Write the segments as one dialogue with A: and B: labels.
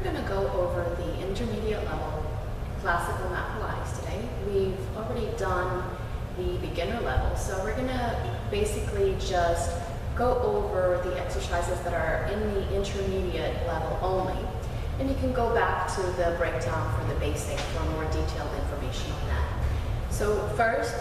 A: going to go over the intermediate level classical mat Pilates today. We've already done the beginner level, so we're going to basically just go over the exercises that are in the intermediate level only. And you can go back to the breakdown for the basic for more detailed information on that. So first,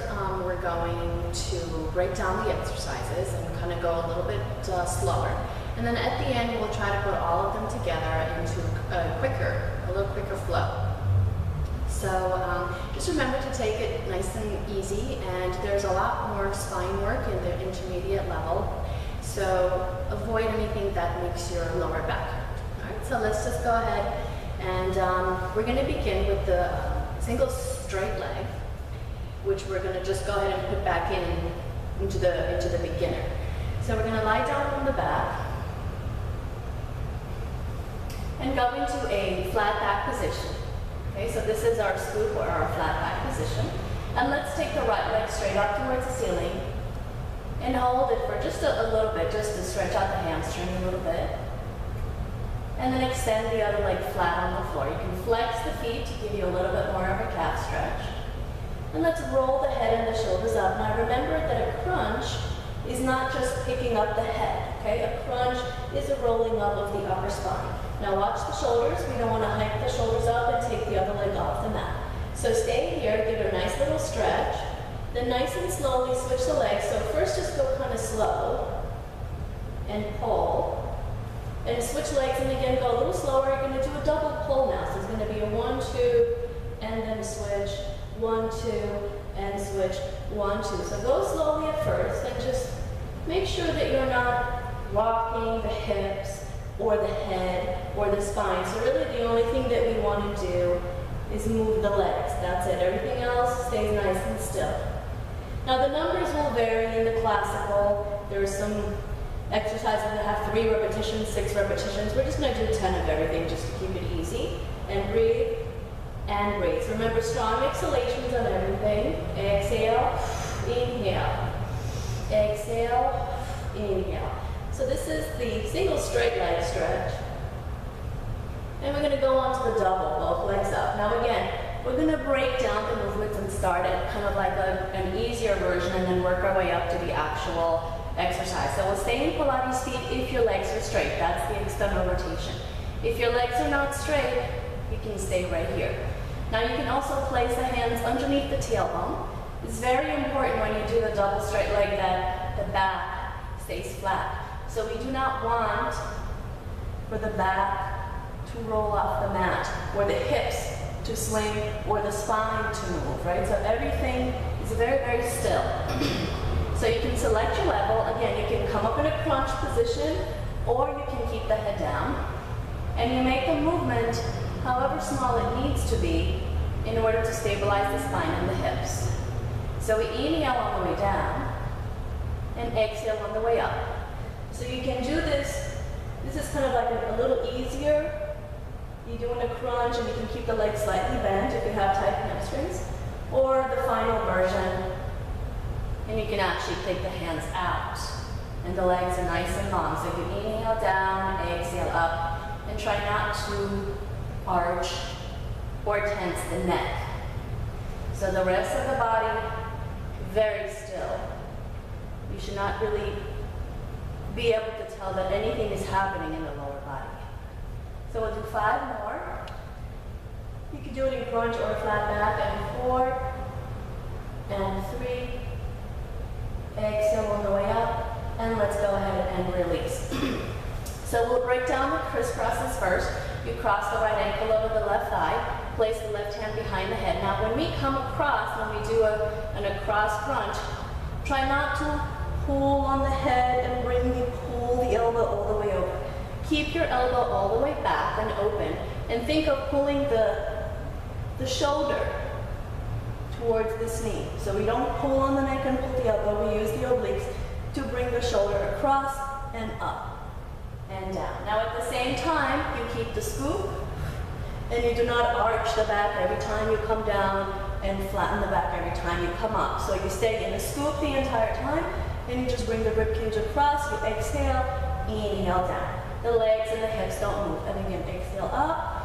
A: we're going to break down the exercises and kind of go a little bit slower. And then at the end, we'll try to put all of them together into a little quicker flow. So just remember to take it nice and easy, and there's a lot more spine work in the intermediate level. So avoid anything that makes your lower back hurt. All right, so let's just go ahead and we're going to begin with the single straight leg, which we're going to just go ahead and put back into the beginner. So we're going to lie down on the back and go into a flat back position. Okay, so this is our scoop or our flat back position. And let's take the right leg straight up towards the ceiling and hold it for just a little bit, just to stretch out the hamstring a little bit. And then extend the other leg flat on the floor. You can flex the feet to give you a little bit more of a calf stretch. And let's roll the head and the shoulders up. Now remember that a crunch is not just picking up the head, okay? A crunch is a rolling up of the upper spine. Now watch the shoulders. We don't want to hike the shoulders up and take the other leg off the mat. So stay here, give it a nice little stretch. Then nice and slowly switch the legs. So first just go kind of slow and pull. And switch legs, and again go a little slower. You're going to do a double pull now. So it's going to be a 1, 2, and then switch. 1, 2, and switch. 1, 2. So go slowly at first, and just make sure that you're not rocking the hips or the head or the spine. So really the only thing that we want to do is move the legs. That's it. Everything else stays nice and still. Now the numbers will vary in the classical. There are some exercises that have 3 repetitions, 6 repetitions. We're just going to do 10 of everything just to keep it easy. And breathe and breathe. So remember, strong exhalations on everything. Exhale, inhale. Exhale, inhale. So this is the single straight leg stretch. And we're going to go on to the double, both legs up. Now again, we're going to break down the movements and start at kind of like an easier version and then work our way up to the actual exercise. So we'll stay in Pilates feet if your legs are straight. That's the external rotation. If your legs are not straight, you can stay right here. Now you can also place the hands underneath the tailbone. It's very important when you do the double straight leg that the back stays flat. So we do not want for the back to roll off the mat, or the hips to swing, or the spine to move, right? So everything is very, very still. So you can select your level. Again, you can come up in a crunch position, or you can keep the head down. And you make the movement however small it needs to be in order to stabilize the spine and the hips. So we inhale on the way down, and exhale on the way up. So you can do this. This is kind of like a little easier. You're doing a crunch, and you can keep the legs slightly bent if you have tight hamstrings. Or the final version, and you can actually take the hands out, and the legs are nice and long. So you inhale down, exhale up, and try not to arch or tense the neck. So the rest of the body, very still. You should not really be able to tell that anything is happening in the lower body. So we'll do 5 more. You can do it in crunch or flat back, and 4, and 3. Exhale on the way up, and let's go ahead and release. So we'll break down the crisscrosses first. You cross the right ankle over the left thigh, place the left hand behind the head. Now when we come across, when we do an across crunch, try not to pull on the head and pull the elbow all the way over. Keep your elbow all the way back and open, and think of pulling the shoulder towards this knee. So we don't pull on the neck and pull the elbow. We use the obliques to bring the shoulder across and up and down. Now at the same time, you keep the scoop, and you do not arch the back every time you come down and flatten the back every time you come up. So you stay in a scoop the entire time, and you just bring the rib cage across. You exhale, inhale down. The legs and the hips don't move. And again, exhale up,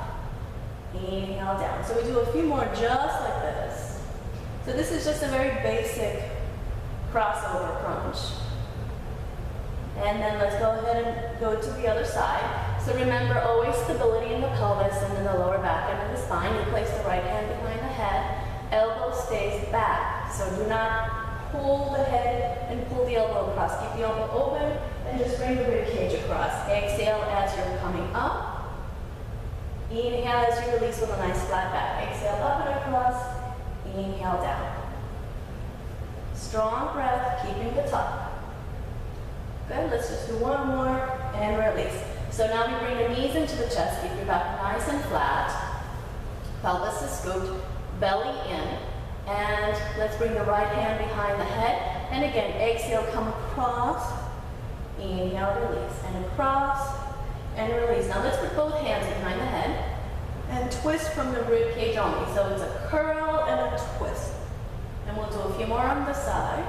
A: Inhale down. So we do a few more just like this. So this is just a very basic crossover crunch. And then let's go ahead and go to the other side. So remember, always stability in the pelvis and in the lower back and in the spine. You place the right hand behind the head. Elbow stays back. So do not pull the head and pull the elbow across. Keep the elbow open and just bring the rib cage across. Exhale as you're coming up. Inhale as you release with a nice flat back. Exhale up and across. Inhale down. Strong breath, keeping the top. Good, let's just do one more and release. So now we bring the knees into the chest, keep your back nice and flat. Pelvis is scooped, belly in. And let's bring the right hand behind the head. And again, exhale, come across. Inhale, release. And across and release. Now let's put both hands behind the head and twist from the rib cage only. So it's a curl and a twist. And we'll do a few more on this side.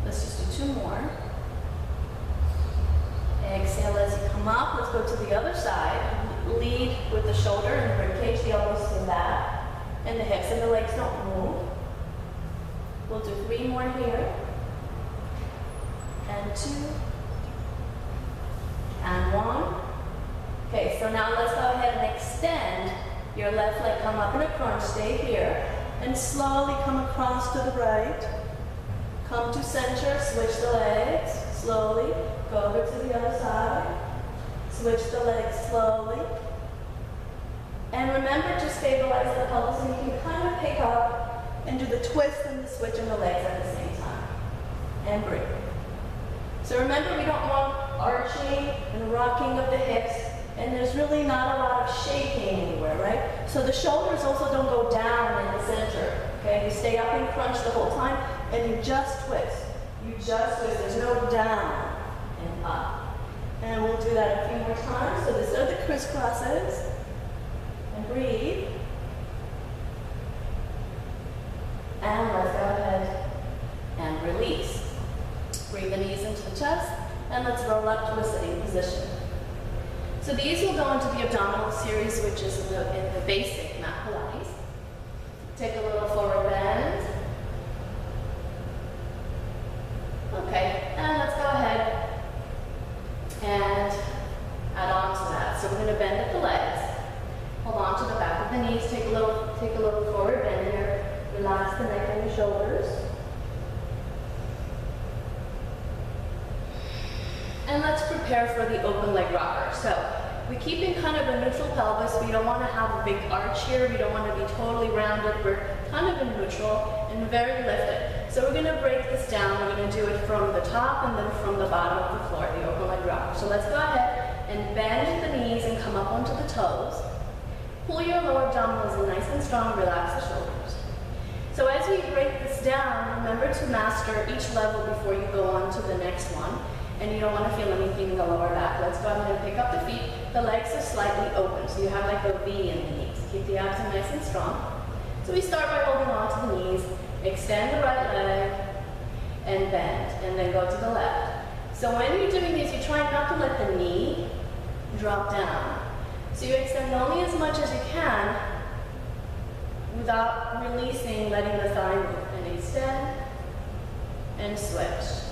A: Let's just do 2 more. Exhale as you come up. Let's go to the other side. Lead with the shoulder and the rib cage, the elbows to the back, and the hips and the legs don't move. We'll do 3 more here. And 2. And 1. Okay, so now let's go ahead and extend your left leg. Come up in a crunch. Stay here. And slowly come across to the right. Come to center. Switch the legs. Slowly. Go over to the other side. Switch the legs slowly. And remember to stabilize the pelvis, and you can kind of pick up and do the twist and the switch in the legs at the same time. And breathe. So remember, we don't want arching and rocking of the hips, and there's really not a lot of shaking anywhere, right? So the shoulders also don't go down in the center. Okay, you stay up and crunch the whole time, and you just twist. You just twist. There's no down and up. And we'll do that a few more times. So these are the crisscrosses. And breathe. And let's go ahead and release. Bring the knees into the chest, and let's roll up to a sitting position. So these will go into the abdominal series, which is in the basic mat Pilates. Take a little forward bend. Okay, and let's go ahead and add on to that. So we're going to bend at the legs. Hold on to the back of the knees. Take a little forward bend here. Relax the neck and the shoulders. And let's prepare for the open leg rocker. So we keep in kind of a neutral pelvis. We don't want to have a big arch here. We don't want to be totally rounded. We're kind of in neutral and very lifted. So we're going to break this down. We're going to do it from the top and then from the bottom of the floor, the open leg rocker. So let's go ahead and bend the knees and come up onto the toes. Pull your lower abdominals in nice and strong. Relax the shoulders. So as we break this down, remember to master each level before you go on to the next one. And you don't want to feel anything in the lower back. Let's go ahead and pick up the feet. The legs are slightly open, so you have like a V in the knees. Keep the abs nice and strong. So we start by holding on to the knees, extend the right leg, and bend, and then go to the left. So when you're doing this, you try not to let the knee drop down. So you extend only as much as you can without releasing, letting the thigh move. And extend, and switch.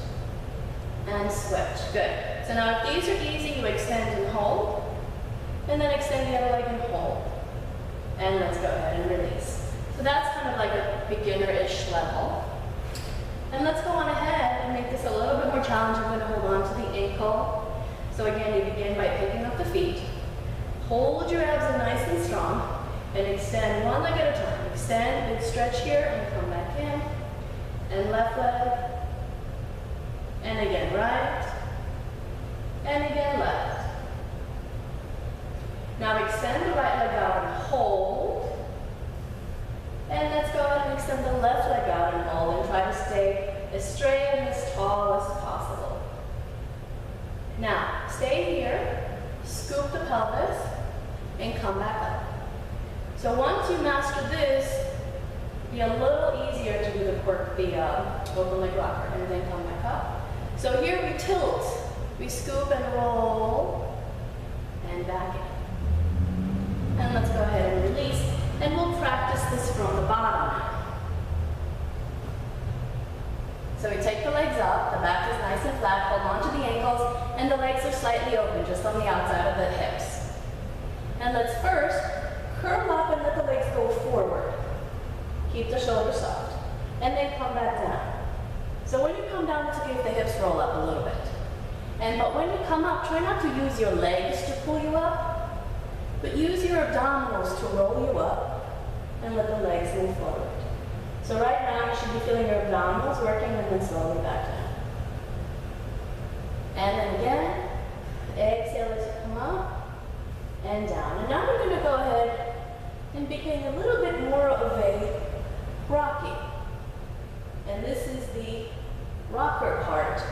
A: And switch. Good. So now if these are easy, you extend and hold. And then extend the other leg and hold. And let's go ahead and release. So that's kind of like a beginner-ish level. And let's go on ahead and make this a little bit more challenging. I'm going to hold on to the ankle. So again, you begin by picking up the feet. Hold your abs in nice and strong. And extend one leg at a time. Extend, big stretch here, and come back in. And left leg. And again, right. And again, left. Now extend the right leg out and hold. And let's go ahead and extend the left leg out and hold. And try to stay as straight and as tall as possible. Now, stay here. Scoop the pelvis. And come back up. So once you master this, it'll be a little easier to do the open leg rocker. And then come back up. So here we tilt, we scoop and roll, and back in. And let's go ahead and release. And we'll practice this from the bottom. So we take the legs up, the back is nice and flat, hold on to the ankles, and the legs are slightly open, just on the outside of the hips. And let's first curl up and let the legs go forward. Keep the shoulders soft. And then come back down. So when you come down, it's okay if the hips roll up a little bit. But when you come up, try not to use your legs to pull you up, but use your abdominals to roll you up and let the legs move forward. So right now, you should be feeling your abdominals working and then slowly back down. And then again, exhale as you come up and down. And now we're going to go ahead and begin a little bit more of a rocking. And this is the rocker part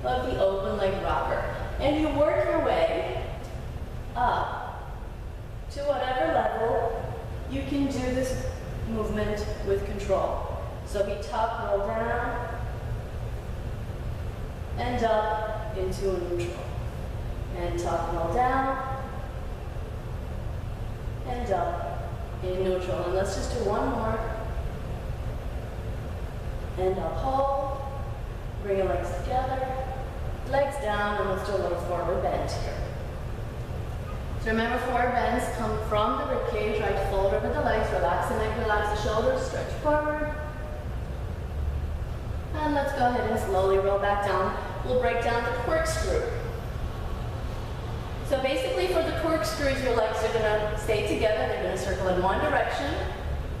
A: of the open leg rocker. And you work your way up to whatever level you can do this movement with control. So we tuck, roll down, and up into a neutral. And tuck, roll down, and up in neutral. And let's just do one more. And up, hold. Bring your legs together. Legs down, and let's do a little forward bend here. So remember, forward bends come from the rib cage, right? Fold over the legs, relax the neck, relax the shoulders, stretch forward. And let's go ahead and slowly roll back down. We'll break down the corkscrew. So basically for the corkscrews, your legs are gonna stay together. They're gonna circle in one direction,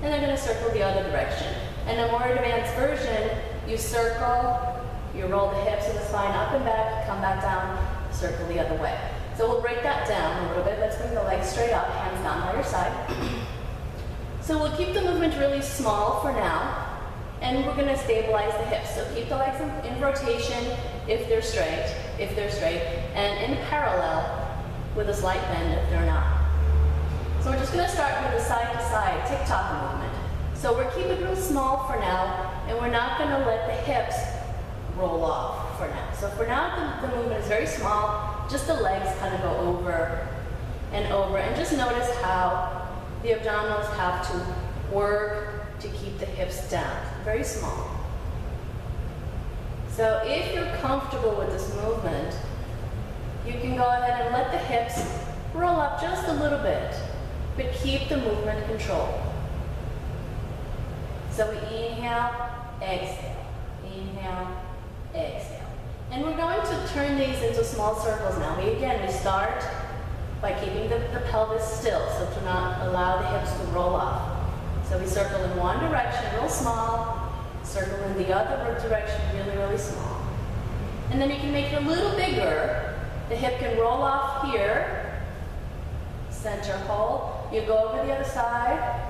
A: and they're gonna circle the other direction. And a more advanced version, you circle, you roll the hips and the spine up and back, come back down, circle the other way. So we'll break that down a little bit. Let's bring the legs straight up, hands down by your side. So we'll keep the movement really small for now, and we're gonna stabilize the hips. So keep the legs in rotation if they're straight, and in parallel with a slight bend if they're not. So we're just gonna start with a side-to-side tick-tock movement. So we're keeping it real small for now, and we're not gonna let the hips roll off for now. So for now, the movement is very small, just the legs kind of go over, and just notice how the abdominals have to work to keep the hips down. Very small. So if you're comfortable with this movement, you can go ahead and let the hips roll up just a little bit, but keep the movement controlled. So we inhale, exhale, inhale, exhale. And we're going to turn these into small circles now. We start by keeping the pelvis still, so to not allow the hips to roll off. So we circle in one direction, real small, circle in the other direction, really, really small. And then you can make it a little bigger. The hip can roll off here, center hold. You go over the other side,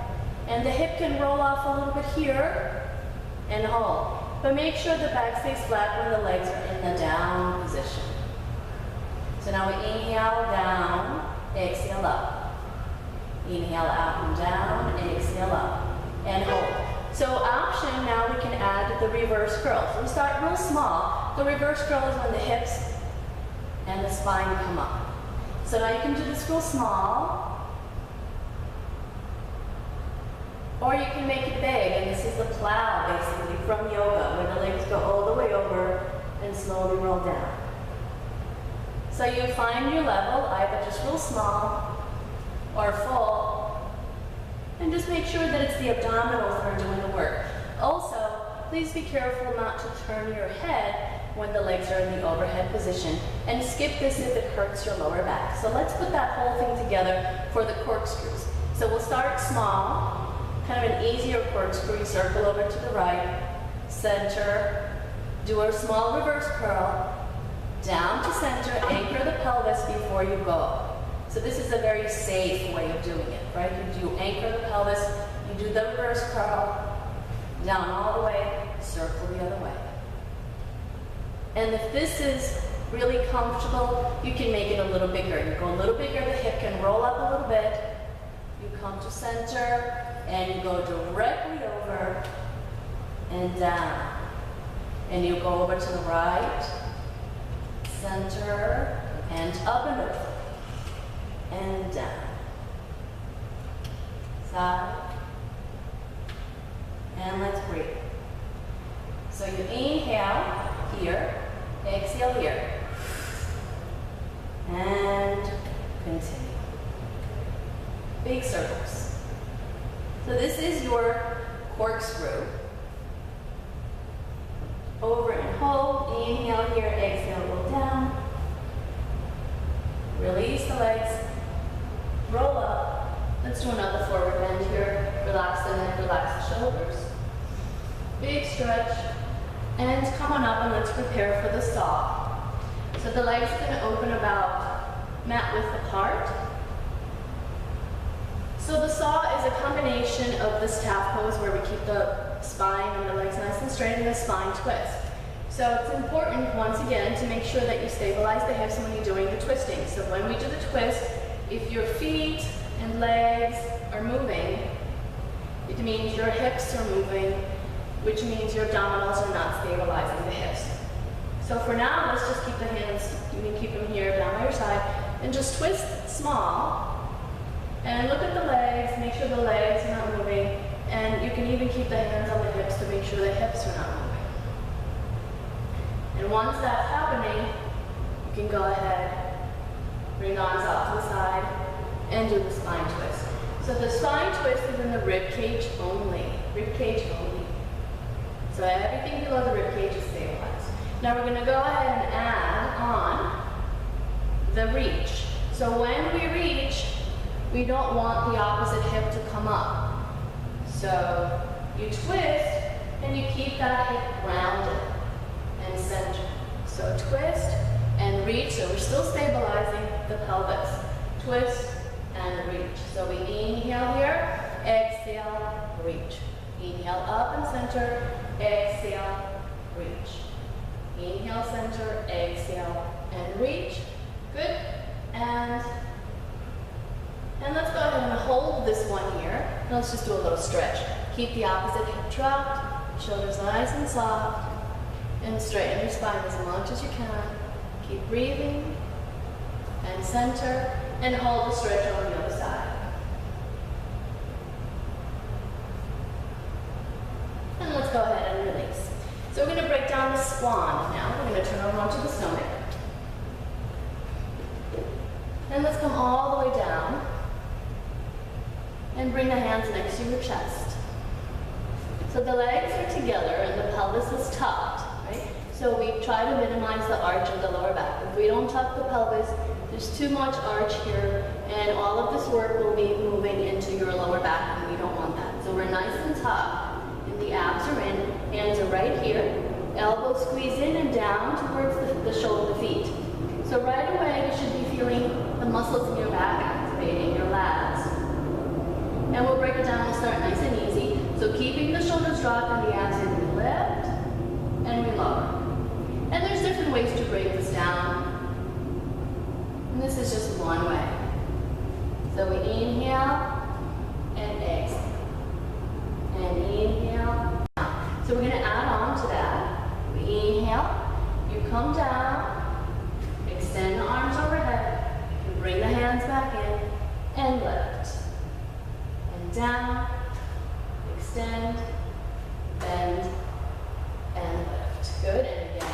A: and the hip can roll off a little bit here, and hold. But make sure the back stays flat when the legs are in the down position. So now we inhale, down, exhale up. Inhale out and down, exhale up, and hold. So option, now we can add the reverse curl. So we start real small. The reverse curl is when the hips and the spine come up. So now you can do this real small, or you can make it big, and this is the plow, basically, from yoga, where the legs go all the way over and slowly roll down. So you find your level, either just real small or full, and just make sure that it's the abdominals that are doing the work. Also, please be careful not to turn your head when the legs are in the overhead position, and skip this if it hurts your lower back. So let's put that whole thing together for the corkscrews. So we'll start small, kind of an easier corkscrew. Circle over to the right, center, do a small reverse curl, down to center, anchor the pelvis before you go. So this is a very safe way of doing it, right? You do anchor the pelvis, you do the reverse curl, down all the way, circle the other way. And if this is really comfortable, you can make it a little bigger. You go a little bigger, the hip can roll up a little bit, you come to center, and you go directly over and down. And you go over to the right, center, and up and over, and down. Exhale here. And continue. Big circles. So this is your corkscrew. Over and hold. Inhale here. Exhale, roll down. Release the legs. Roll up. Let's do another forward bend here. Relax the neck, relax the shoulders. Big stretch. And come on up and let's prepare for the saw. So the legs are going to open about mat width apart. So the saw is a combination of the staff pose where we keep the spine and the legs nice and straight and the spine twist. So it's important, once again, to make sure that you stabilize the hips when you're doing the twisting. So when we do the twist, if your feet and legs are moving, it means your hips are moving, which means your abdominals are not stabilizing the hips. So for now, let's just keep the hands, you can keep them here down by your side, and just twist small. And look at the legs, make sure the legs are not moving, and you can even keep the hands on the hips to make sure the hips are not moving. And once that's happening, you can go ahead, bring the arms out to the side, and do the spine twist. So the spine twist is in the rib cage only. Rib cage only. So everything below the rib cage is stabilized. Now we're going to go ahead and add on the reach. So when we reach, we don't want the opposite hip to come up. So you twist and you keep that hip rounded and centered. So twist and reach. So we're still stabilizing the pelvis. Twist and reach. So we inhale here, exhale, reach. Inhale up and center, exhale, reach. Inhale, center, exhale, and reach. Good. And let's go ahead and hold this one here. Let's just do a little stretch. Keep the opposite hip dropped, shoulders nice and soft, and straighten your spine as much as you can. Keep breathing, and center, and hold the stretch on the other side. And let's go ahead and release. So we're going to break down the swan now. We're going to turn over onto the stomach. And let's come all the way down. And bring the hands next to your chest. So the legs are together and the pelvis is tucked, right? So we try to minimize the arch of the lower back. If we don't tuck the pelvis, there's too much arch here, and all of this work will be moving into your lower back, and we don't want that. So we're nice and tucked, and the abs are in, hands are right here, elbows squeeze in and down towards the shoulder, the feet. So right away, you should be feeling the muscles in your back activating, your lats. And we'll break it down and start nice and easy. So keeping the shoulders dropped and the abs in, we lift and we lower. And there's different ways to break this down. And this is just one way. So we inhale and exhale. And inhale. So we're going to add on to that. We inhale, you come down, extend the arms overhead, you bring the hands back in, and lift. And down, extend, bend, and lift. Good, and again.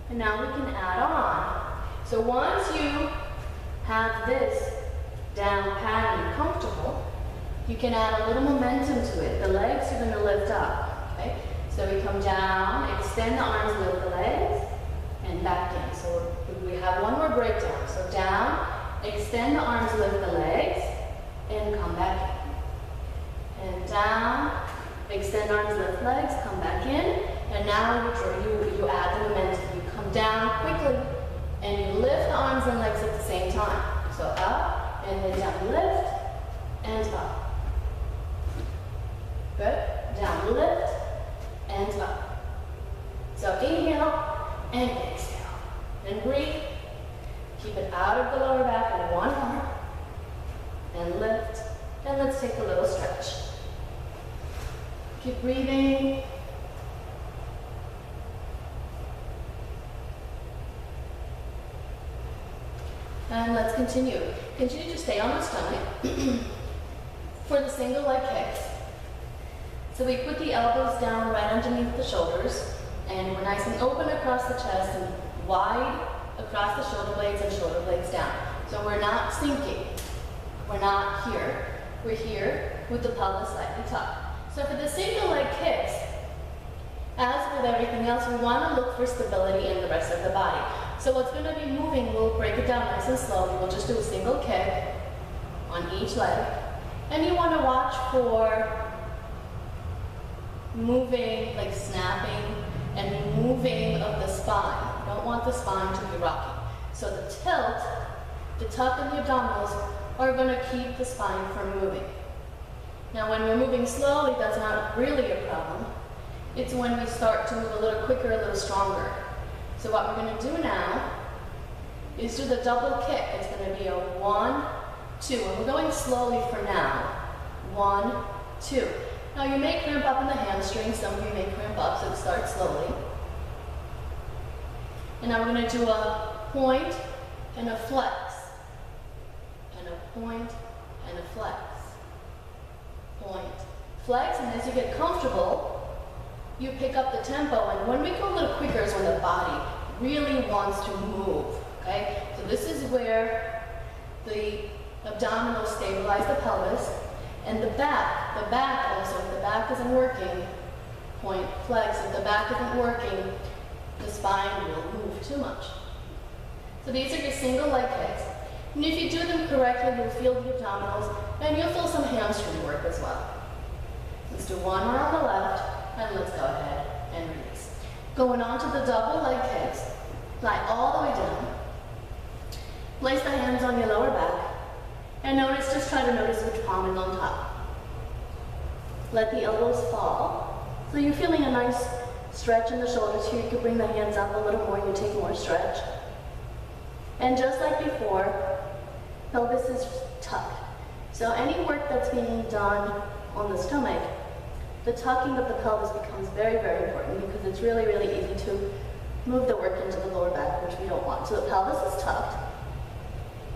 A: And now we can add on. So once you have this down pat and comfortable, you can add a little momentum to it. The legs are going to lift up, okay? So we come down, extend the arms, lift the legs, and back in. So we have one more breakdown. So down, extend the arms, lift the legs, and come back in. And down, extend arms, lift legs, come back in. And now you add the momentum. You come down quickly, and you lift the arms and legs at the same time. So up, and then down, lift, and up. Good. Down, lift, and up. So inhale and exhale. And breathe. Keep it out of the lower back in one arm. And lift. And let's take a little stretch. Keep breathing. And let's continue. Continue to stay on the stomach for the single leg kicks. So we put the elbows down right underneath the shoulders, and we're nice and open across the chest and wide across the shoulder blades and shoulder blades down. So we're not sinking. We're not here. We're here with the pelvis slightly tucked. So for the single leg kicks, as with everything else, we want to look for stability in the rest of the body. So what's going to be moving, we'll break it down nice and slowly. We'll just do a single kick on each leg. And you want to watch for moving, like snapping and moving of the spine. You don't want the spine to be rocking. So the tilt, the tuck in the abdominals are going to keep the spine from moving. Now when we're moving slowly, that's not really a problem. It's when we start to move a little quicker, a little stronger. So what we're going to do now is do the double kick. It's going to be a 1, 2, and we're going slowly for now. 1, 2. Now you may cramp up in the hamstring, some of you may cramp up, so start slowly. And now we're going to do a point and a flex. And a point and a flex. Point, flex, and as you get comfortable, you pick up the tempo, and when we go a little quicker is when the body really wants to move, okay? So this is where the abdominals stabilize the pelvis, and the back also, if the back isn't working, point, flex, if the back isn't working, the spine will move too much. So these are your single leg kicks, and if you do them correctly, you'll feel the abdominals, and you'll feel some hamstring work as well. Let's do one more on the left, and let's go ahead and release. Going on to the double leg kicks, lie all the way down. Place the hands on your lower back, and just try to notice which palm is on top. Let the elbows fall. So you're feeling a nice stretch in the shoulders here. You can bring the hands up a little more, you take more stretch. And just like before, pelvis is tucked. So any work that's being done on the stomach, the tucking of the pelvis becomes very, very important because it's really, really easy to move the work into the lower back, which we don't want. So the pelvis is tucked,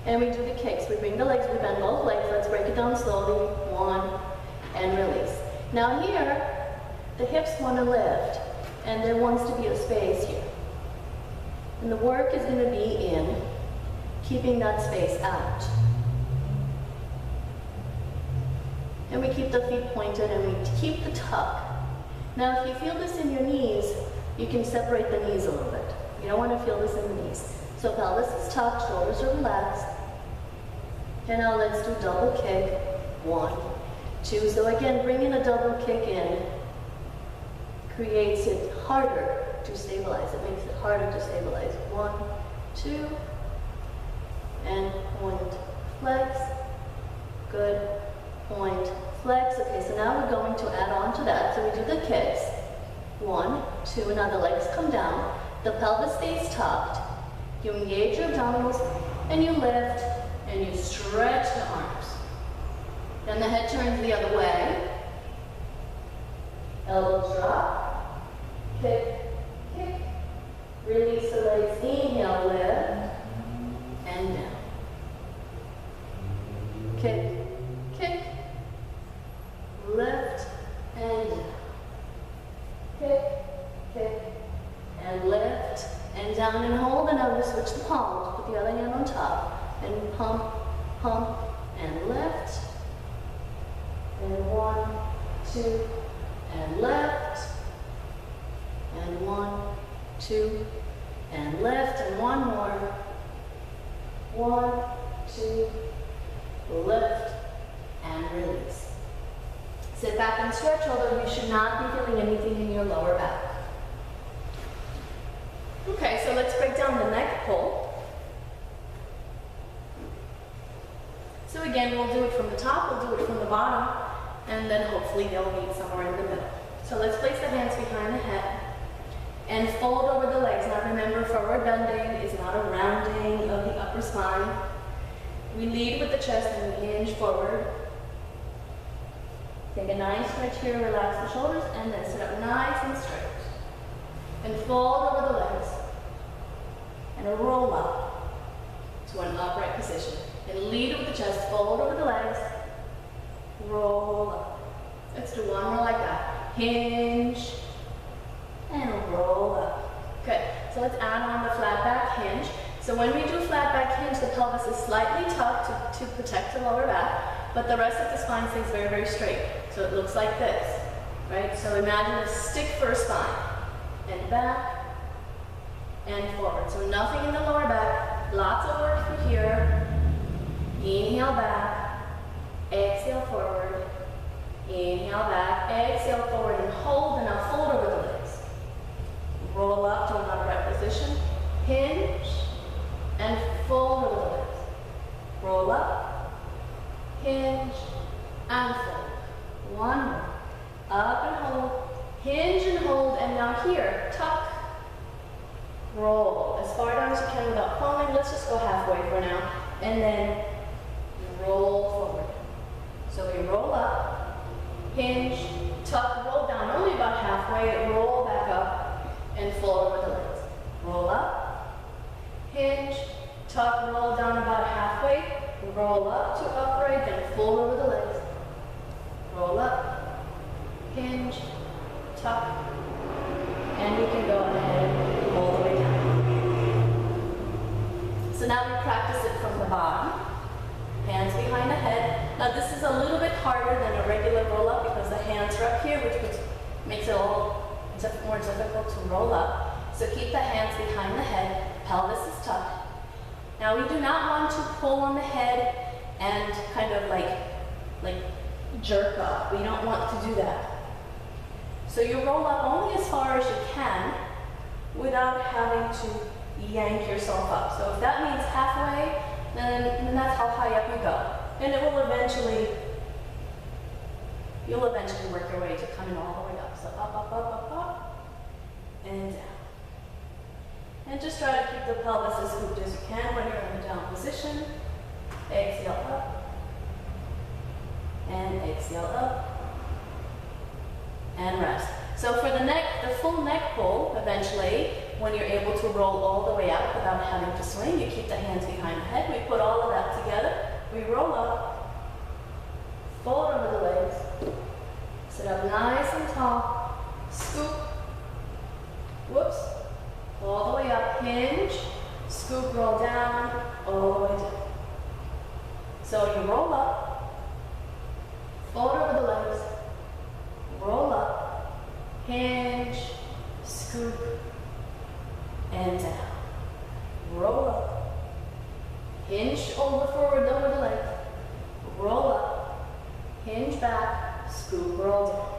A: and we do the kicks. We bring the legs, we bend both legs. Let's break it down slowly. 1, and release. Now here, the hips want to lift, and there wants to be a space here. And the work is going to be in keeping that space out. And we keep the feet pointed, and we keep the tuck. Now if you feel this in your knees, you can separate the knees a little bit. You don't want to feel this in the knees. So pelvis is tucked, shoulders are relaxed. And now let's do double kick. 1, 2. So again, bringing a double kick in creates it harder to stabilize. It makes it harder to stabilize. 1, 2, and point, flex. Good. Point, flex. Okay, so now we're going to add on to that. So we do the kicks. 1, 2, now the legs come down. The pelvis stays tucked. You engage your abdominals, and you lift, and you stretch the arms. Then the head turns the other way. Elbows drop. Kick, kick. Release the legs. Inhale, lift, and down. Kick, kick. Lift, and down. Kick, kick, and lift, and down, and hold, and now we switch the palms. Put the other hand on top, and pump, pump, and lift. And 1, 2, and lift. And 1, 2, and lift. And one more. 1, 2, lift, and release. Sit back and stretch, although you should not be feeling anything in your lower back. Okay, so let's break down the neck pull. So again, we'll do it from the top, we'll do it from the bottom, and then hopefully they'll meet somewhere in the middle. So let's place the hands behind the head and fold over the legs. Now remember, forward bending is not a rounding of the upper spine. We lead with the chest and we hinge forward. Take a nice stretch here, relax the shoulders, and then sit up nice and straight. And fold over the legs. And roll up to an upright position. And lead with the chest, fold over the legs, roll up. Let's do one more like that. Hinge, and roll up. So let's add on the flat back hinge. So when we do flat back hinge, the pelvis is slightly tucked to protect the lower back, but the rest of the spine stays very, very straight. So it looks like this, right? So imagine a stick for a spine, and back, and forward. So nothing in the lower back, lots of work for here. Inhale back, exhale forward, inhale back, exhale forward, and hold, and now fold over the legs. Roll up to an upright position, hinge, and fold over the legs. Roll up, hinge, and fold. One more. Up and hold, hinge and hold, and now here, tuck, roll as far down as you can without falling. Let's just go halfway for now, and then roll forward. So we roll up, hinge, tuck, roll down only about halfway, roll back up, and fold over the legs. Roll up, hinge, tuck, roll down about halfway, roll up to upright, then fold over the legs. Roll up, hinge, tuck, and you can go ahead all the way down. So now we practice it from the bottom. Hands behind the head. Now this is a little bit harder than a regular roll up because the hands are up here, which makes it a little more difficult to roll up. So keep the hands behind the head, pelvis is tucked. Now we do not want to pull on the head and kind of like jerk up. We don't want to do that. So you roll up only as far as you can without having to yank yourself up. So if that means halfway, then that's how high up you go. And it will eventually, you'll eventually work your way to coming all the way up. So up, up, up, up, up, and down. And just try to keep the pelvis as scooped as you can when you're in the down position. Exhale up, and exhale up, and rest. So for the neck, the full neck pull, eventually, when you're able to roll all the way out without having to swing, you keep the hands behind the head. We put all of that together. We roll up, fold over the legs, sit up nice and tall, scoop, whoops, all the way up, hinge, scoop, roll down, all the way down. So you roll up, fold over the legs, roll up, hinge, scoop, and down. Roll up, hinge over forward over the leg, roll up, hinge back, scoop, roll down.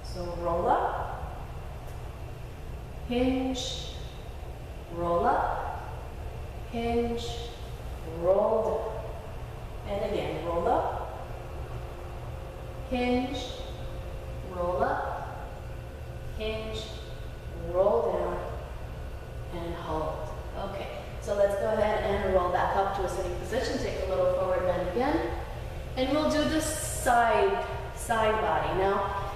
A: So roll up, hinge, roll up, hinge, roll down. And again, roll up, hinge, roll up, hinge, roll down, and hold. Okay, so let's go ahead and roll back up to a sitting position. Take a little forward bend again. And we'll do the side body. Now,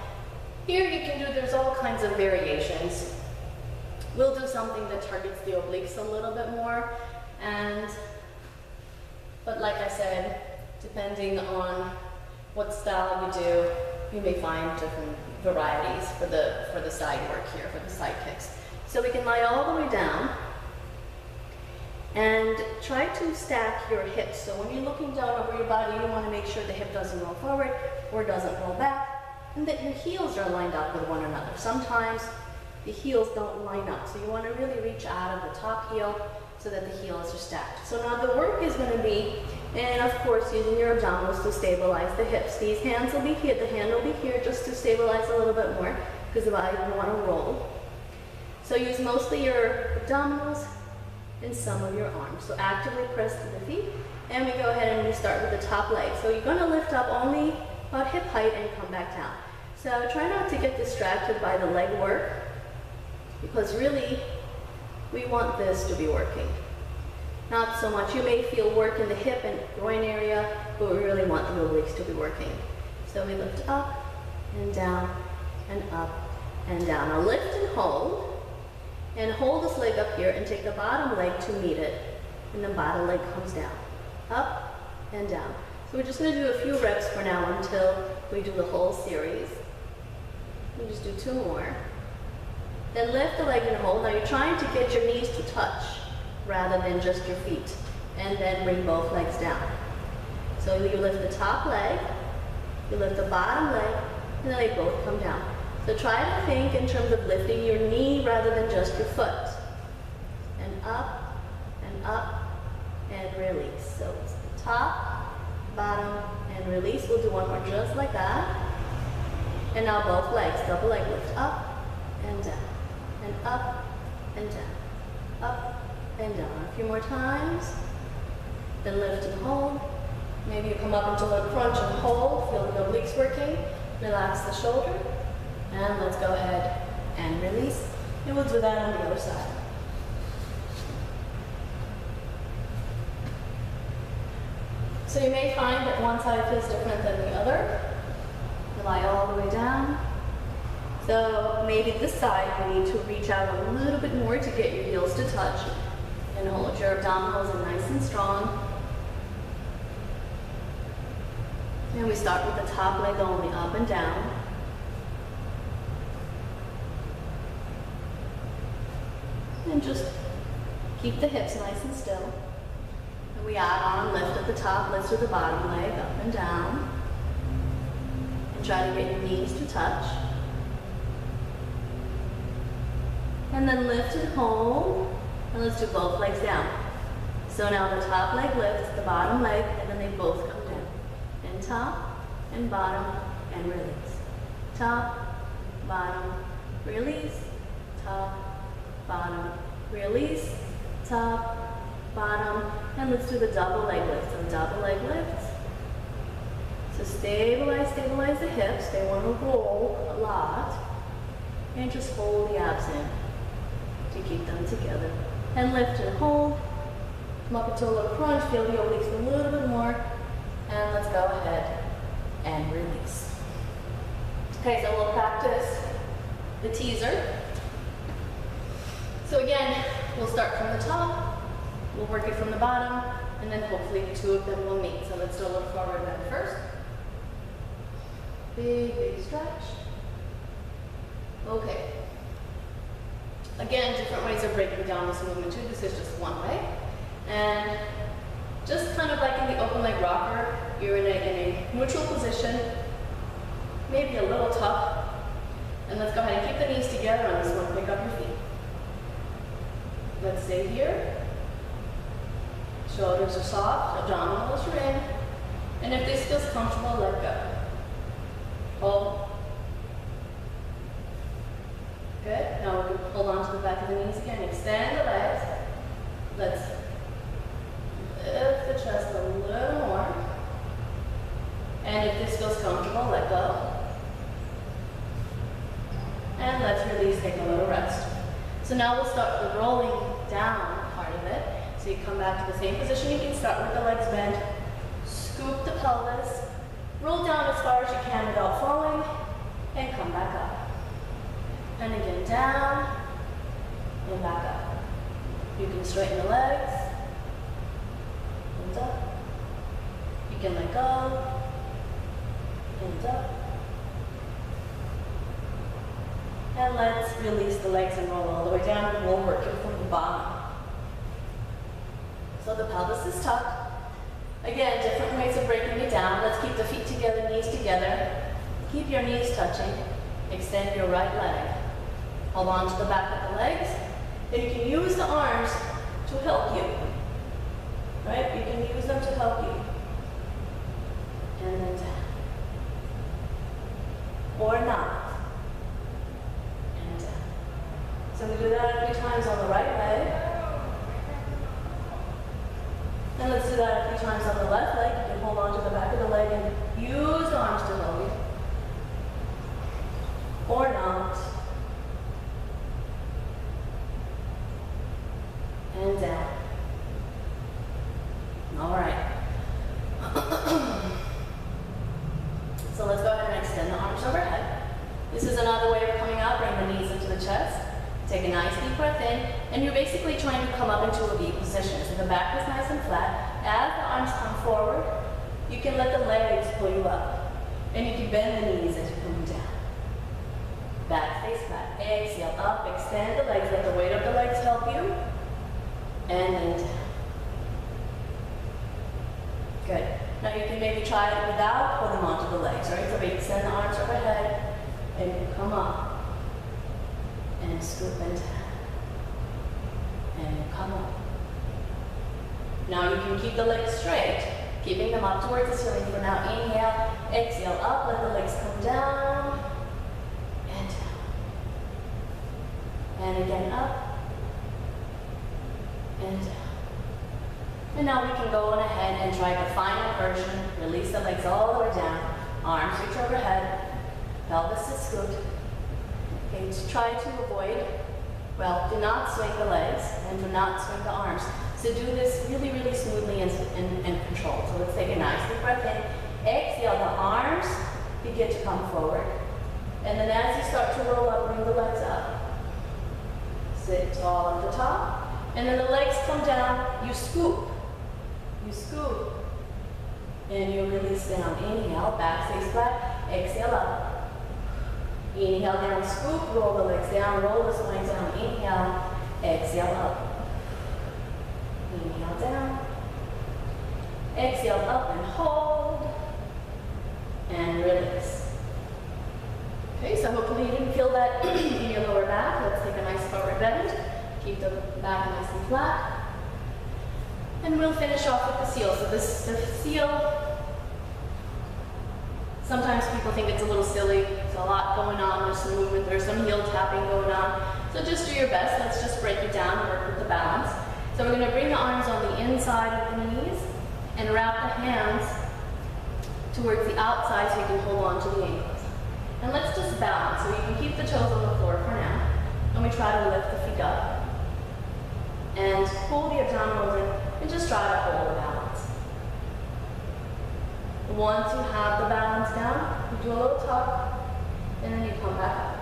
A: here you can do, there's all kinds of variations. We'll do something that targets the obliques a little bit more. But like I said, depending on what style you do, you may find different varieties for the side work here, for the side kicks. So we can lie all the way down and try to stack your hips. So when you're looking down over your body, you want to make sure the hip doesn't roll forward or doesn't roll back, and that your heels are lined up with one another. Sometimes the heels don't line up, so you want to really reach out of the top heel so that the heels are stacked. So now the work is going to be, and of course using your abdominals to stabilize the hips. These hands will be here, the hand will be here just to stabilize a little bit more because the body doesn't want to roll. So use mostly your abdominals and some of your arms. So actively press to the feet, and we go ahead and we start with the top leg. So you're going to lift up only about hip height and come back down. So try not to get distracted by the leg work, because really we want this to be working. Not so much, you may feel work in the hip and groin area, but we really want the obliques to be working. So we lift up and down and up and down. Now lift and hold this leg up here and take the bottom leg to meet it, and the bottom leg comes down, up and down. So we're just going to do a few reps for now until we do the whole series. We just do 2 more. Then lift the leg and hold. Now you're trying to get your knees to touch rather than just your feet. And then bring both legs down. So you lift the top leg, you lift the bottom leg, and then they both come down. So try to think in terms of lifting your knee rather than just your foot. And up, and release. So it's the top, bottom, and release. We'll do one more just like that. And now both legs, double leg lift, up and down, and up and down, up and down. A few more times. Then lift and hold. Maybe you come up into a crunch and hold. Feel the obliques working. Relax the shoulder. And let's go ahead and release. And we'll do that on the other side. So you may find that one side feels different than the other. Lie all the way down. So maybe this side you need to reach out a little bit more to get your heels to touch. And hold your abdominals in nice and strong. And we start with the top leg only, up and down. And just keep the hips nice and still. And we add on, lift at the top, lift to the bottom leg, up and down. And try to get your knees to touch. And then lift and hold. And let's do both legs down. So now the top leg lifts, the bottom leg, and then they both come down. And top, and bottom, and release. Top, bottom, release. Top, bottom, release. Top, bottom, and let's do the double leg lift. So double leg lifts. So stabilize the hips. They want to roll a lot. And just hold the abs in to keep them together. And lift and hold. Come up into a little crunch. Feel the obliques a little bit more. And let's go ahead and release. Okay, so we'll practice the teaser. So again, we'll start from the top. We'll work it from the bottom. And then hopefully the two of them will meet. So let's do a little forward bend first. Big, big stretch. Okay. Again, different ways of breaking down this movement too. This is just one way. And just kind of like in the open leg rocker, you're in a neutral position, maybe a little tough. And let's go ahead and keep the knees together on this one. Pick up your feet. Let's stay here. Shoulders are soft, abdominals are in. And if this feels comfortable, let go. Hold. Good. Now we can hold on to the back of the knees again. Extend the legs. Let's lift the chest a little more. And if this feels comfortable, let go. And let's release, take a little rest. So now we'll start the rolling down part of it. So you come back to the same position. You can start with the legs bent. Scoop the pelvis. Roll down as far as you can without falling. And come back up. And again, down, and back up. You can straighten the legs, and up. You can let go, and up. And let's release the legs and roll all the way down, and we'll work it from the bottom. So the pelvis is tucked. Again, different ways of breaking it down. Let's keep the feet together, knees together. Keep your knees touching. Extend your right leg. Hold on to the back of the legs. And you can use the arms to help you. Right? You can use them to help you. And then down. Or not. And down. So we do that a few times on the right leg. And let's do that a few times on the left leg. You can hold on to the back of the leg and use the arms to help you. Or not. And down. All right. So let's go ahead and extend the arms overhead. This is another way of coming up. Bring the knees into the chest. Take a nice deep breath in. And you're basically trying to come up into a V position. So the back is nice and flat. As the arms come forward, you can let the legs pull you up. And you can bend the knees as you come down. back face flat. Exhale, up, extend the legs, let the weight of the legs help you. And then down. Good. Now you can maybe try it without holding onto the legs, right? So we extend the arms overhead and come up and scoop and down. And come up. Now you can keep the legs straight, keeping them up towards the ceiling for now. Inhale, exhale, up, let the legs come down, and down. And again, up, and down. And now we can go on ahead and try the final version. Release the legs all the way down, arms reach overhead, pelvis is scooped. Okay, to try to avoid, well, do not swing the legs and do not swing the arms. So do this really, really smoothly and controlled. So let's take a nice deep breath in. Exhale, the arms begin to come forward. And then as you start to roll up, bring the legs up. Sit tall at the top. And then the legs come down, you scoop. You scoop. And you release down. Inhale, back stays flat. Exhale up. Inhale down, scoop, roll the legs down, roll the spine down. Inhale, exhale up. Inhale down. Exhale up and hold. And release. Okay, so hopefully you didn't feel that in your lower back. Let's take a nice forward bend. Keep the back nice and flat. And we'll finish off with the seal. So this the seal, sometimes people think it's a little silly. There's a lot going on. There's some movement. There's some heel tapping going on. So just do your best. Let's just break it down and work with the balance. So we're going to bring the arms on the inside of the knees and wrap the hands towards the outside so you can hold on to the ankles. And let's just balance. So you can keep the toes on the floor for now. And we try to lift the feet up. And pull the abdominals in and just try to hold the balance. Once you have the balance down, you do a little tuck, and then you come back up.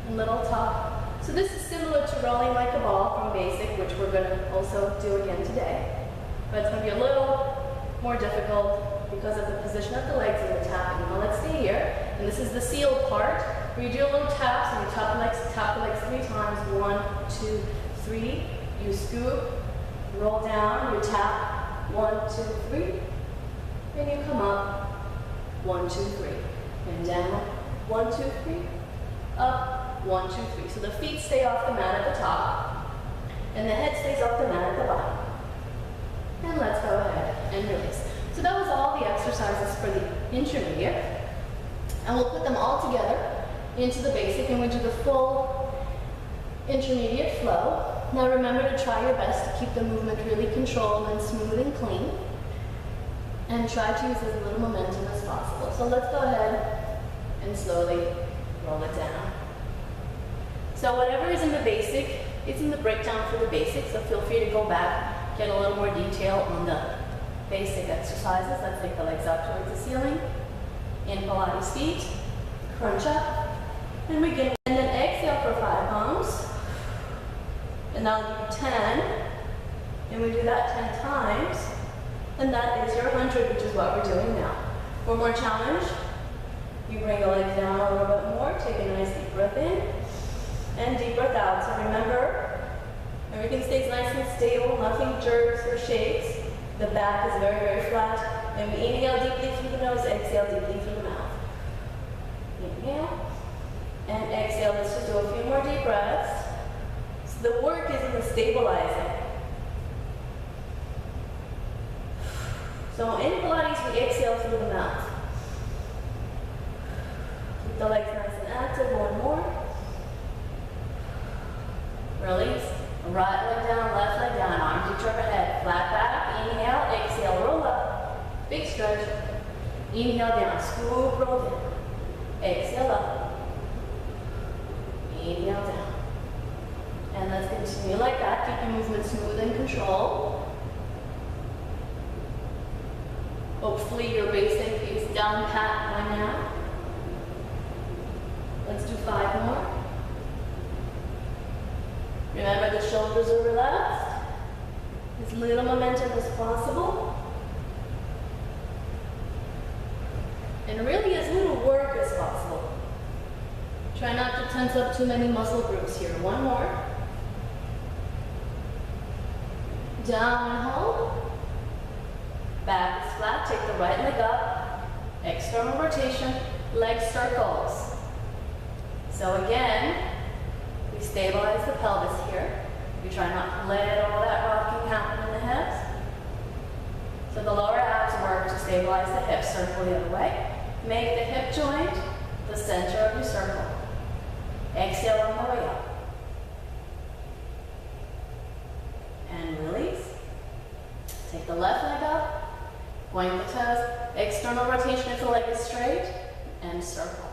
A: A little tuck. So this is similar to rolling like a ball from basic, which we're going to also do again today. But it's going to be a little more difficult because of the position of the legs and the tapping. Now let's stay here. And this is the seal part, where you do a little tap, so you tap the legs 3 times. 1, 2, 3. You scoop, roll down, you tap. 1, 2, 3. And you come up. 1, 2, 3. And down. 1, 2, 3. Up. 1, 2, 3. So the feet stay off the mat at the top, and the head stays off the mat at the bottom. And let's go ahead and release. So that was all the exercises for the intermediate. And we'll put them all together into the basic, and we'll do the full intermediate flow. Now remember to try your best to keep the movement really controlled and smooth and clean. And try to use as little momentum as possible. So let's go ahead and slowly roll it down. So whatever is in the basic, it's in the breakdown for the basic, so feel free to go back, get a little more detail on the basic exercises. Let's take the legs up towards the ceiling. In Pilates feet, crunch up, and begin. And then exhale for 5 pumps. And now do 10, and we do that 10 times. And that is your 100, which is what we're doing now. For more challenge, you bring the legs down a little bit more, take a nice deep breath in, and deep breath out. So remember, everything stays nice and stable, nothing jerks or shakes. The back is very, very flat. And we inhale deeply through the nose, exhale deeply through the mouth. Inhale, and exhale. Let's just do a few more deep breaths. So the work is in the stabilizing. So in Pilates, we exhale through the mouth. Keep the legs nice and active. 1 more. Release. Right leg down, left leg down. Arms reach overhead. Flat back. Inhale. Exhale. Roll up. Big stretch. Inhale down. Scoop. Roll down. Exhale up. Inhale down. And let's continue like that. Keep your movement smooth and controlled. Hopefully your basic is down pat by now. Let's do 5 more. Remember, the shoulders are relaxed. As little momentum as possible. And really as little work as possible. Try not to tense up too many muscle groups here. One more. Down and hold. Back is flat. Take the right leg up. External rotation. Leg circles. So again, we stabilize the pelvis here. We try not to let all that rocking happen in the hips. So the lower abs work to stabilize the hips. Circle the other way. Make the hip joint the center of your circle. Exhale on the way up. And release. Take the left leg up. Point the toes. External rotation if the leg is straight. And circle.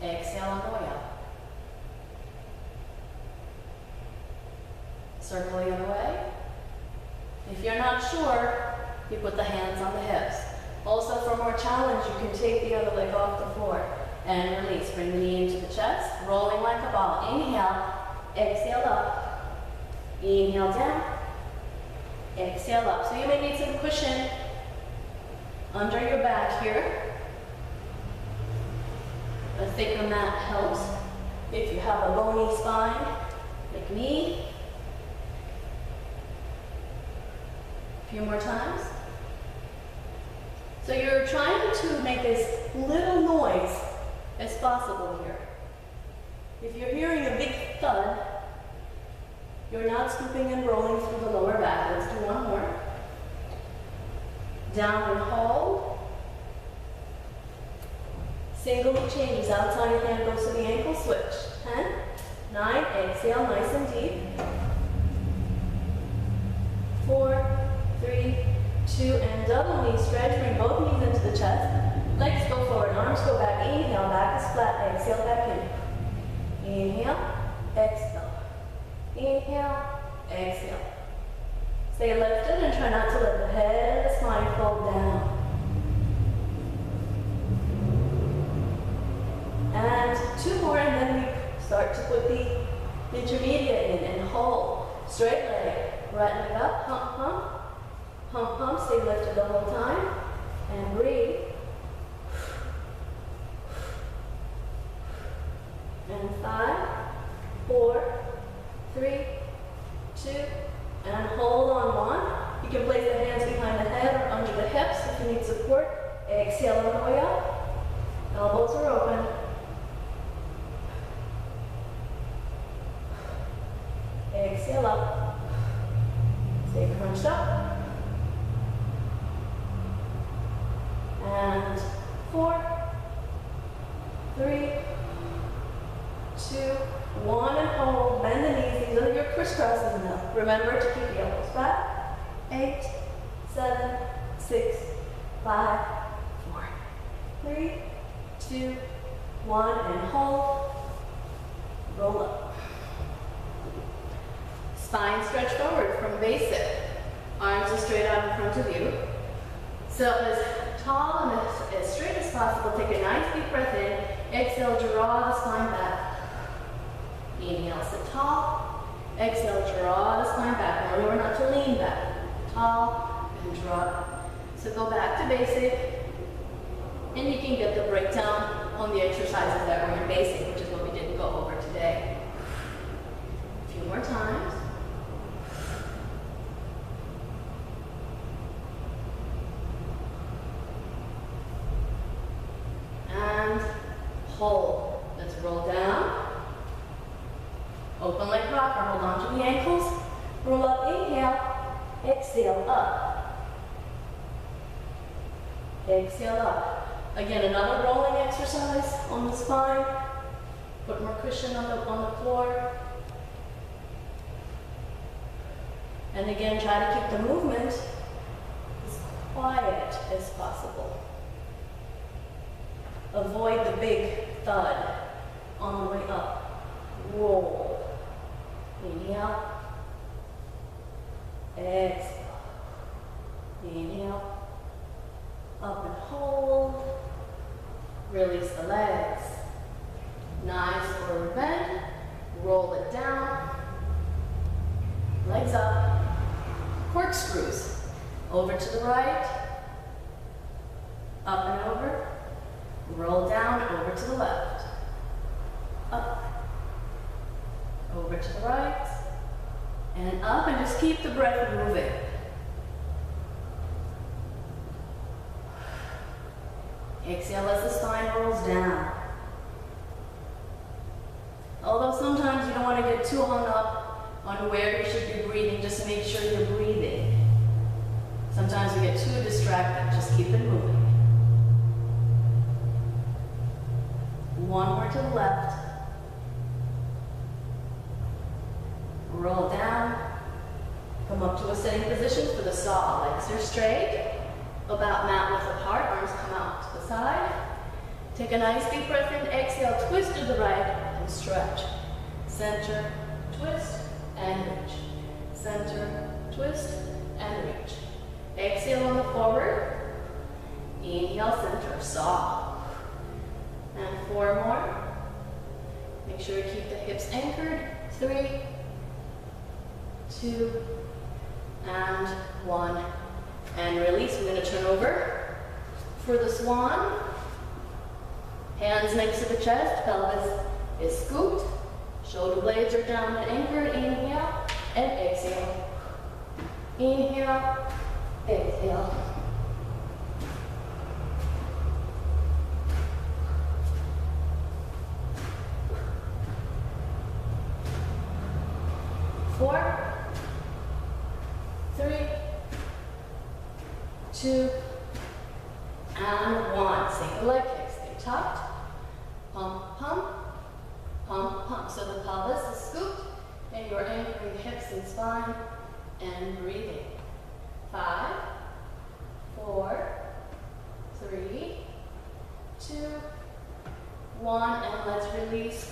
A: Exhale on the way up. Circle the other way. If you're not sure, you put the hands on the hips. Also, for more challenge, you can take the other leg off the floor and release. Bring the knee into the chest, rolling like a ball. Inhale, exhale up. Inhale down, exhale up. So you may need some cushion under your back here. A thicker mat helps. If you have a bony spine, like me. A few more times. So you're trying to make as little noise as possible here. If you're hearing a big thud, you're not scooping and rolling through the lower back. Let's do one more. Down and hold. Single changes. Outside your hand goes to the ankle. Switch. 10, 9, exhale, nice and deep. 4, 3, 2, and double knee stretch. Bring both knees into the chest. Legs go forward, arms go back. Inhale, back is flat. Exhale, back in. Inhale, exhale. Inhale, exhale. Stay lifted and try not to let the head and the spine fold down. And 2 more, and then we start to put the intermediate in and hold. Straight leg, right leg up, hump, hump. Hump, hump, stay lifted the whole time. And breathe. And 5, 4, 3, 2, and hold on 1. You can place the hands behind the head or under the hips if you need support. Exhale on the way up. Elbows are open. Exhale up. Stay crunched up. And 4, 3, 2, 1, and hold. Bend the knees. These are your crisscrosses now. Remember to keep the elbows back. 8, 7, 6, 5, 4, 3, 2, 1, and hold. Roll up. Spine stretch forward from basic. Arms are straight out in front of you. So as tall and as straight as possible. Take a nice deep breath in. Exhale, draw the spine back. Inhale, sit tall. Exhale, draw the spine back. Remember not to lean back. Tall and draw. So go back to basic. And you can get the breakdown on the exercises that were in basic, which is what we didn't go over today. A few more times. And hold. Let's roll down. Open like rocker. Hold on to the ankles. Roll up. Inhale. Exhale. Up. Exhale up. Again, another rolling exercise on the spine. Put more cushion on the floor. And again, try to keep the movement as quiet as possible. Avoid the big thud on the way up. Roll. Inhale. Exhale. Inhale. Up and hold. Release the legs. Nice forward bend. Roll it down. Legs up. Corkscrews. Over to the right. Up and over. Roll down, over to the left. Up. Over to the right. And up, and just keep the breath moving. Exhale as the spine rolls down. Although sometimes you don't want to get too hung up on where you should be breathing, just make sure you're breathing. Sometimes we get too distracted, just keep it moving. One more to the left. Roll down. Come up to a sitting position for the saw. Legs are straight, about mat width apart, arms come out to the side. Take a nice deep breath in, exhale, twist to the right and stretch. Center, twist, and reach. Center, twist, and reach. Exhale on the forward. Inhale, center, saw. And 4 more. Make sure you keep the hips anchored. 3, 2, and 1. And release. We're going to turn over for the swan. Hands next to the chest. Pelvis is scooped. Shoulder blades are down and anchored. Inhale and exhale. Inhale, exhale. Four, 3, 2, and 1. Single leg kicks. Stay tucked. Pump, pump, pump, pump. So the pelvis is scooped, and you're anchoring hips and spine and breathing. 5, 4, 3, 2, 1, and let's release.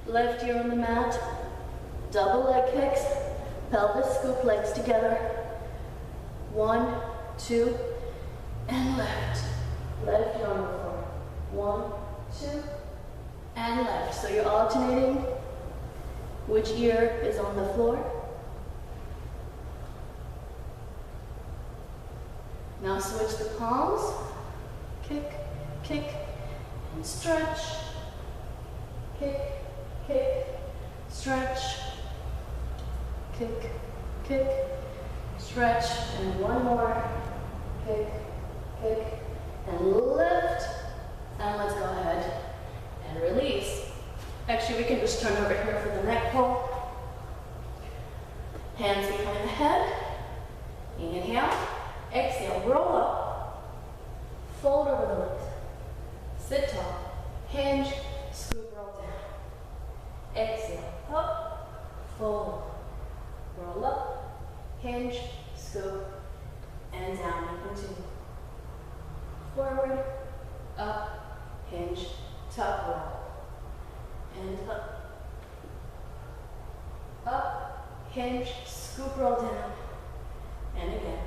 A: Left ear on the mat. Double leg kicks. Pelvis scoop, legs together. 1, 2, and left. Left ear on the floor. 1, 2, and left. So you're alternating which ear is on the floor. Now switch the palms. Kick, kick, and stretch. Kick, kick, stretch. Kick, kick, stretch. And 1 more. Kick, kick, and lift. And let's go ahead and release. Actually, we can just turn over here for the neck pull. Hands behind the head. Inhale. Exhale. Roll up. Fold over the legs. Sit tall. Hinge. Scoop. Roll down. Exhale. Up. Fold. Roll up. Hinge. Scoop. And down. And continue. Forward. Up. Hinge, tuck, roll, and up, hinge, scoop, roll down, and again,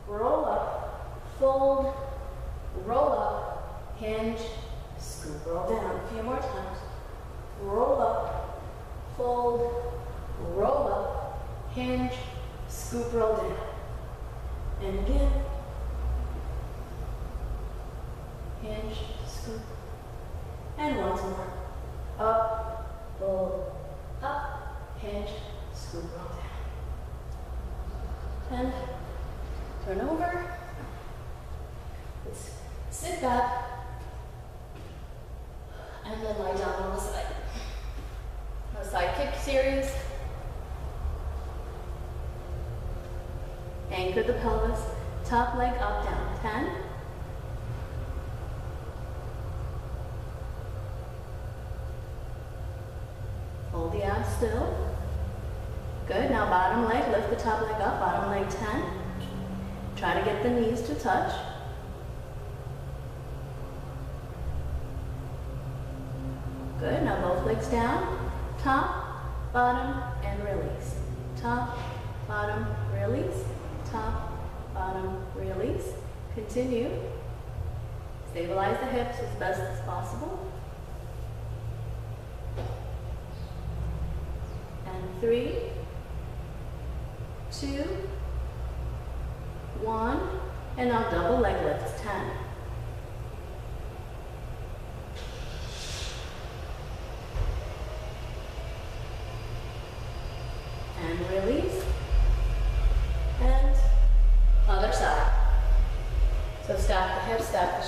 A: roll up, fold, roll up, hinge, scoop, roll down. A few more times. Roll up, fold, roll up, hinge, scoop, roll down, and again, hinge, scoop. And once more. Up, fold, up, hinge, scoop, roll down. And turn over. Let's sit back. And then lie down on the side. A side kick series. Anchor the pelvis. Top leg up, down. 10. Hold the abs still. Good. Now bottom leg, lift the top leg up. Bottom leg 10. Try to get the knees to touch. Good. Now both legs down. Top, bottom, and release. Top, bottom, release. Top, bottom, release. Continue. Stabilize the hips as best as possible. 3, 2, 1, and now double leg lifts. 10,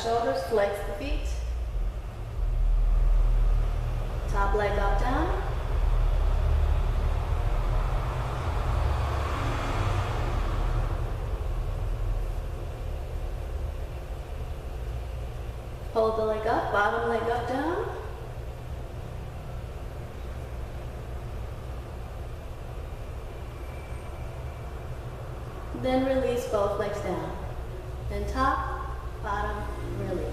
A: shoulders, flex the feet. Top leg up, down. Hold the leg up, bottom leg up, down. Then release both legs down. Then top, bottom, release.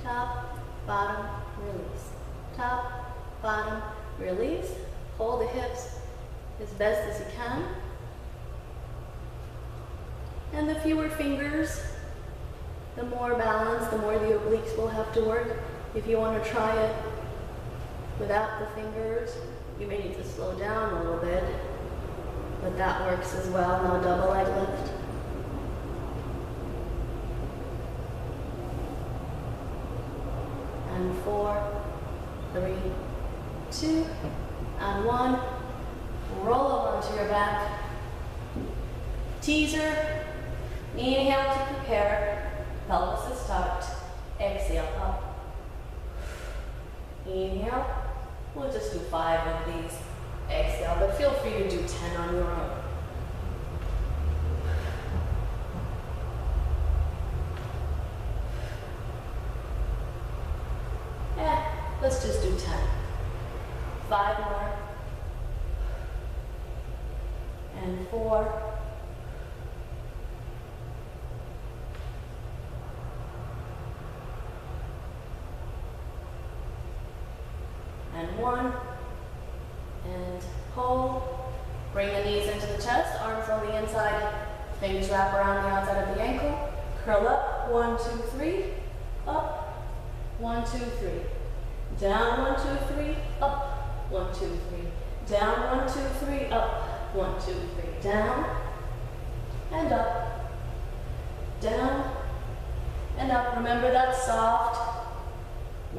A: Top, bottom, release. Top, bottom, release. Hold the hips as best as you can. And the fewer fingers, the more balance, the more the obliques will have to work. If you want to try it without the fingers, you may need to slow down a little bit, but that works as well. Now double leg lift. And 4, 3, 2, and 1. Roll over onto your back. Teaser. Inhale to prepare. Pelvis is tucked. Exhale up. Inhale. We'll just do 5 of these. Exhale, but feel free to do 10 on your own. Let's just do 10. 5 more. And 4. And 1. And hold. Bring the knees into the chest, arms on the inside, fingers wrap around the outside of the ankle. Curl up. 1, 2, 3. Up. 1, 2, 3. Down, 1, 2, 3, up, 1, 2, 3. Down, 1, 2, 3, up, 1, 2, 3. Down, and up, down, and up. Remember that soft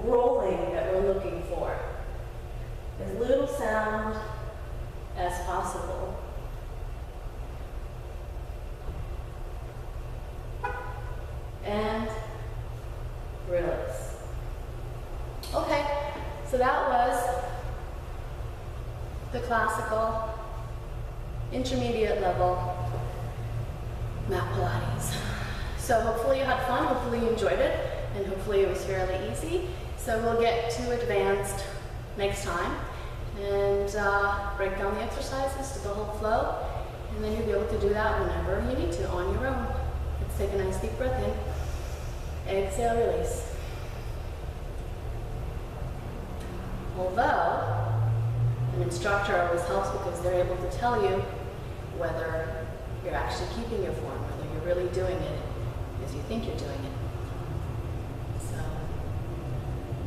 A: rolling that we're looking for. As little sound as possible. And release. Okay, so that was the classical intermediate level mat Pilates. So hopefully you had fun, hopefully you enjoyed it, and hopefully it was fairly easy. So we'll get to advanced next time and break down the exercises to the whole flow, and then you'll be able to do that whenever you need to on your own. Let's take a nice deep breath in. Exhale, release. Although, an instructor always helps because they're able to tell you whether you're actually keeping your form, whether you're really doing it as you think you're doing it. So,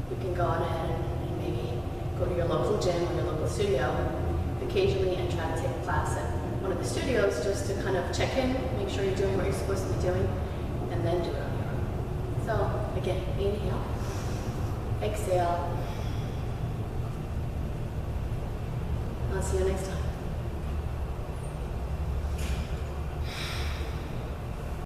A: you can go on ahead and maybe go to your local gym or your local studio occasionally and try to take a class at one of the studios just to kind of check in, make sure you're doing what you're supposed to be doing, and then do it on your own. So, again, inhale, exhale. I'll see you next time.